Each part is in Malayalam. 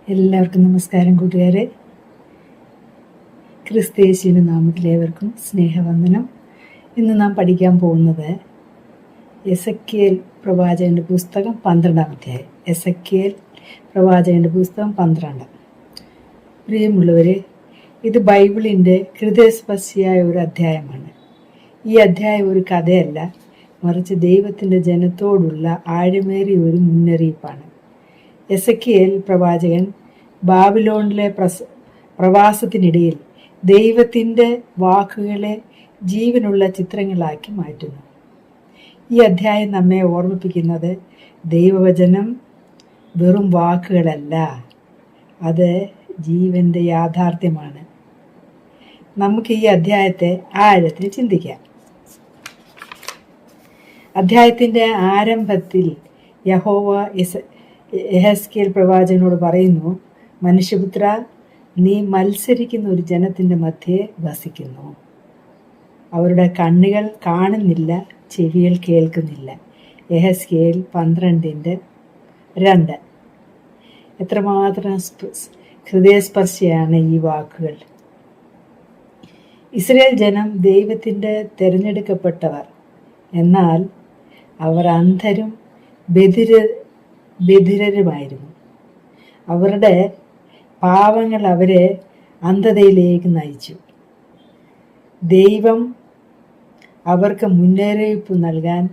എല്ലാവർക്കും നമസ്കാരം കൂട്ടുകാരെ. ക്രിസ്തയേശുവിന്റെ നാമത്തിലേവർക്കും സ്നേഹവന്ദനം. ഇന്ന് നാം പഠിക്കാൻ പോകുന്നത് എസെക്കിയേൽ പ്രവാചകന്റെ പുസ്തകം 12-ാം അധ്യായം. എസെക്കിയേൽ പ്രവാചകന്റെ പുസ്തകം 12. പ്രിയമുള്ളവരെ, ഇത് ബൈബിളിൻ്റെ ഹൃദയസ്പർശിയായ ഒരു അധ്യായമാണ്. ഈ അധ്യായം ഒരു കഥയല്ല, മറിച്ച് ദൈവത്തിൻ്റെ ജനത്തോടുള്ള ആഴമേറിയ ഒരു മുന്നറിയിപ്പാണ്. എസെക്കിയേൽ പ്രവാചകൻ ബാബിലോണിലെ പ്രവാസത്തിനിടയിൽ ദൈവത്തിൻ്റെ വാക്കുകളെ ജീവനുള്ള ചിത്രങ്ങളാക്കി മാറ്റുന്നു. ഈ അധ്യായം നമ്മെ ഓർമ്മിപ്പിക്കുന്നത് ദൈവവചനം വെറും വാക്കുകളല്ല, അത് ജീവൻ്റെ യാഥാർത്ഥ്യമാണ്. നമുക്ക് ഈ അധ്യായത്തെ ആഴത്തിൽ ചിന്തിക്കാം. അധ്യായത്തിൻ്റെ ആരംഭത്തിൽ യഹോവ യെഹെസ്കേൽ പ്രവാചകനോട് പറയുന്നു, മനുഷ്യപുത്ര, നീ മത്സരിക്കുന്ന ഒരു ജനത്തിൻ്റെ മധ്യേ വസിക്കുന്നു. അവരുടെ കണ്ണുകൾ കാണുന്നില്ല, ചെവികൾ കേൾക്കുന്നില്ല. യെഹെസ്കേൽ 12:2. എത്രമാത്രം ഹൃദയസ്പർശിയാണ് ഈ വാക്കുകൾ. ഇസ്രായേൽ ജനം ദൈവത്തിൻ്റെ തിരഞ്ഞെടുക്കപ്പെട്ടവർ, എന്നാൽ അവർ അന്ധരും ബധിരരുമായിരുന്നു. അവരുടെ പാപങ്ങൾ അവരെ അന്ധതയിലേക്ക് നയിച്ചു. ദൈവം അവർക്ക് മുന്നറിയിപ്പ് നൽകാൻ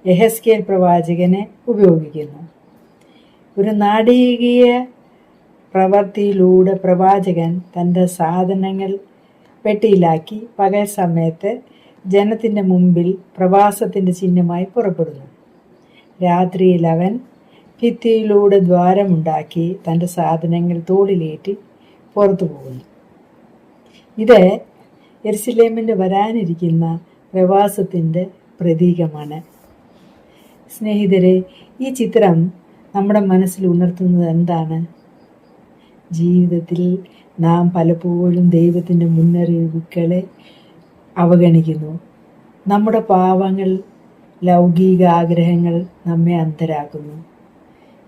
യെഹെസ്കേൽ പ്രവാചകനെ ഉപയോഗിക്കുന്നു. ഒരു നാടകീയ പ്രവൃത്തിയിലൂടെ പ്രവാചകൻ തൻ്റെ സാധനങ്ങൾ പെട്ടിയിലാക്കി പകൽ സമയത്ത് ജനത്തിൻ്റെ മുമ്പിൽ പ്രവാസത്തിൻ്റെ ചിഹ്നമായി പുറപ്പെടുന്നു. രാത്രിയിൽ അവൻ ഭിത്തിയിലൂടെ ദ്വാരമുണ്ടാക്കി തൻ്റെ സാധനങ്ങൾ തോളിലേറ്റി പുറത്തു പോകുന്നു. ഇത് യെരുശലേമിൻ്റെ വരാനിരിക്കുന്ന പ്രവാസത്തിൻ്റെ പ്രതീകമാണ്. സ്നേഹിതരെ, ഈ ചിത്രം നമ്മുടെ മനസ്സിൽ ഉണർത്തുന്നത് എന്താണ്? ജീവിതത്തിൽ നാം പലപ്പോഴും ദൈവത്തിൻ്റെ മുന്നറിയിപ്പുകളെ അവഗണിക്കുന്നു. നമ്മുടെ പാവങ്ങൾ, ലൗകിക ആഗ്രഹങ്ങൾ നമ്മെ അന്ധരാക്കുന്നു.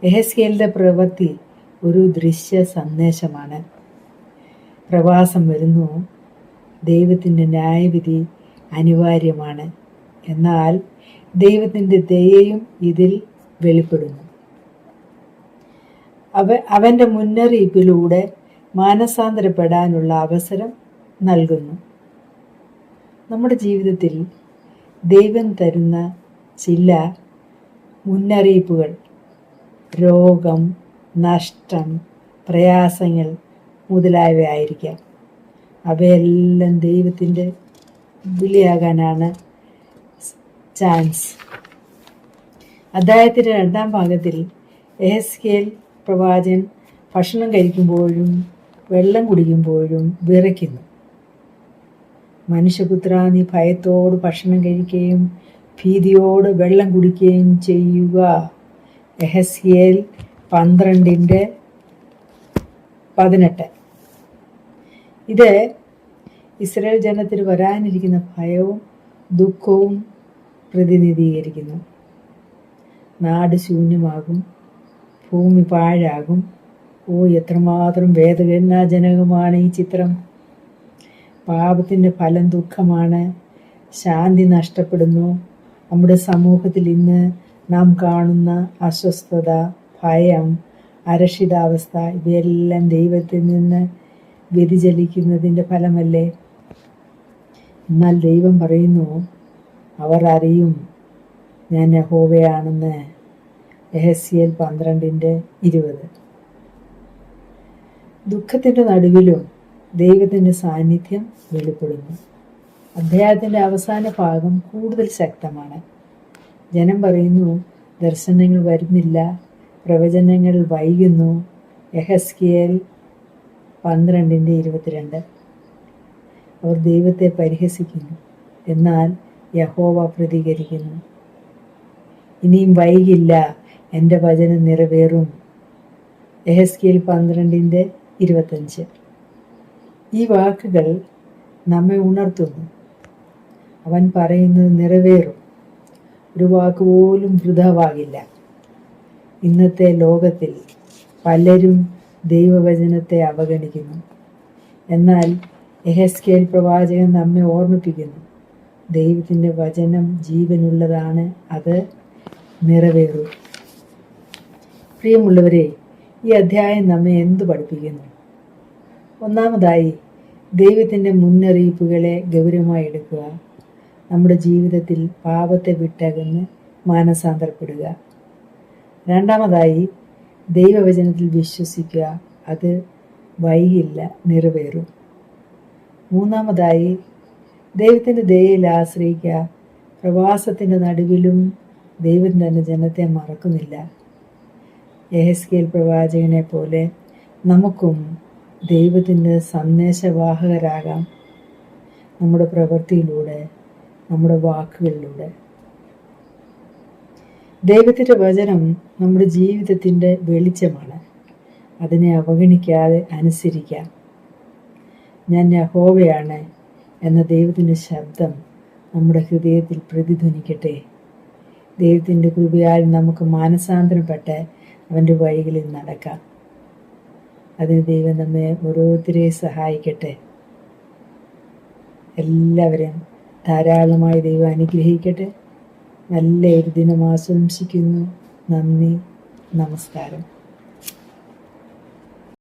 യെഹെസ്കേലിൻ്റെ പ്രവൃത്തി ഒരു ദൃശ്യ സന്ദേശമാണ്. പ്രവാസം വരുന്നു, ദൈവത്തിൻ്റെ ന്യായവിധി അനിവാര്യമാണ്. എന്നാൽ ദൈവത്തിൻ്റെ ദയയും ഇതിൽ വെളിപ്പെടുന്നു. അവൻ്റെ മുന്നറിയിപ്പിലൂടെ മാനസാന്തരപ്പെടാനുള്ള അവസരം നൽകുന്നു. നമ്മുടെ ജീവിതത്തിൽ ദൈവം തരുന്ന ചില മുന്നറിയിപ്പുകൾ രോഗം, നഷ്ടം, പ്രയാസങ്ങൾ മുതലായവയായിരിക്കാം. അവയെല്ലാം ദൈവത്തിൻ്റെ വിളിയാകാനാണ് ചാൻസ്. അധ്യായത്തിൻ്റെ 2-ാം ഭാഗത്തിൽ യെഹെസ്കേൽ പ്രവാചകൻ ഭക്ഷണം കഴിക്കുമ്പോഴും വെള്ളം കുടിക്കുമ്പോഴും വിറയ്ക്കുന്നു. മനുഷ്യപുത്ര, നീ ഭയത്തോട് ഭക്ഷണം കഴിക്കുകയും ഭീതിയോട് വെള്ളം കുടിക്കുകയും ചെയ്യുക. യെഹെസ്കേൽ 12:18. ഇത് ഇസ്രായേൽ ജനത്തിന് വരാനിരിക്കുന്ന ഭയവും ദുഃഖവും പ്രതിനിധീകരിക്കുന്നു. നാട് ശൂന്യമാകും, ഭൂമി പാഴാകും. എത്രമാത്രം വേദനാജനകമാണ് ഈ ചിത്രം. പാപത്തിൻ്റെ ഫലം ദുഃഖമാണ്, ശാന്തി നഷ്ടപ്പെടുന്നു. നമ്മുടെ സമൂഹത്തിൽ ഇന്ന് നാം കാണുന്ന അസ്വസ്ഥത, ഭയം, അരക്ഷിതാവസ്ഥ ഇവയെല്ലാം ദൈവത്തിൽ നിന്ന് വ്യതിചലിക്കുന്നതിൻ്റെ ഫലമല്ലേ? എന്നാൽ ദൈവം പറയുന്നു, അവർ അറിയും ഞാൻ യഹോവയാണെന്ന്. യെഹെസ്കേൽ 12:20. ദുഃഖത്തിൻ്റെ നടുവിലും ദൈവത്തിൻ്റെ സാന്നിധ്യം വെളിപ്പെടുന്നു. അധ്യായത്തിൻ്റെ അവസാന ഭാഗം കൂടുതൽ ശക്തമാണ്. ജനം പറയുന്നു, ദർശനങ്ങൾ വരുന്നില്ല, പ്രവചനങ്ങൾ വൈകുന്നു. യെഹെസ്കേൽ 12:22. അവർ ദൈവത്തെ പരിഹസിക്കുന്നു, എന്നാൽ യഹോവ പ്രതികരിക്കുന്നു. ഇനിയും വൈകില്ല, എൻ്റെ വചനം നിറവേറും. യെഹെസ്കേൽ 12:25. ഈ വാക്കുകൾ നമ്മെ ഉണർത്തുന്നു. അവൻ പറയുന്നത് നിറവേറും. ഒരു വാക്കുപോലും വൃഥാവാകില്ല. ഇന്നത്തെ ലോകത്തിൽ പലരും ദൈവവചനത്തെ അവഗണിക്കുന്നു. എന്നാൽ യെഹെസ്കേൽ പ്രവാചകൻ നമ്മെ ഓർമ്മിപ്പിക്കുന്നു, ദൈവത്തിൻ്റെ വചനം ജീവനുള്ളതാണ്, അത് നിറവേറും. പ്രിയമുള്ളവരെ, ഈ അധ്യായം നമ്മെ എന്തു പഠിപ്പിക്കുന്നു? ഒന്നാമതായി, ദൈവത്തിൻ്റെ മുന്നറിയിപ്പുകളെ ഗൗരവമായി എടുക്കുക. നമ്മുടെ ജീവിതത്തിൽ പാപത്തെ വിട്ടകന്ന് മാനസാന്തരപ്പെടുക. രണ്ടാമതായി, ദൈവവചനത്തിൽ വിശ്വസിക്കുക, അത് വൈകില്ല, നിറവേറും. മൂന്നാമതായി, ദൈവത്തിൻ്റെ ദയയിൽ ആശ്രയിക്കുക. പ്രവാസത്തിൻ്റെ നടുവിലും ദൈവം തന്നെ ജനത്തെ മറക്കുന്നില്ല. യെഹെസ്കേൽ പ്രവാചകനെ പോലെ നമുക്കും ദൈവത്തിൻ്റെ സന്ദേശവാഹകരാകാം, നമ്മുടെ പ്രവൃത്തിയിലൂടെ, നമ്മുടെ വാക്കുകളിലൂടെ. ദൈവത്തിൻ്റെ വചനം നമ്മുടെ ജീവിതത്തിൻ്റെ വെളിച്ചമാണ്. അതിനെ അവഗണിക്കാതെ അനുസരിക്കാം. ഞാൻ യഹോവയാണ് എന്ന ദൈവത്തിൻ്റെ ശബ്ദം നമ്മുടെ ഹൃദയത്തിൽ പ്രതിധ്വനിക്കട്ടെ. ദൈവത്തിൻ്റെ കൃപയാൽ നമുക്ക് മാനസാന്തരപ്പെട്ട് അവൻ്റെ വഴികളിൽ നടക്കാം. അതിന് ദൈവം നമ്മെ ഓരോരുത്തരെയും സഹായിക്കട്ടെ. എല്ലാവരെയും ധാരാളമായി ദൈവം അനുഗ്രഹിക്കട്ടെ. നല്ല ഒരു ദിനം ആശംസിക്കുന്നു. നന്ദി, നമസ്കാരം.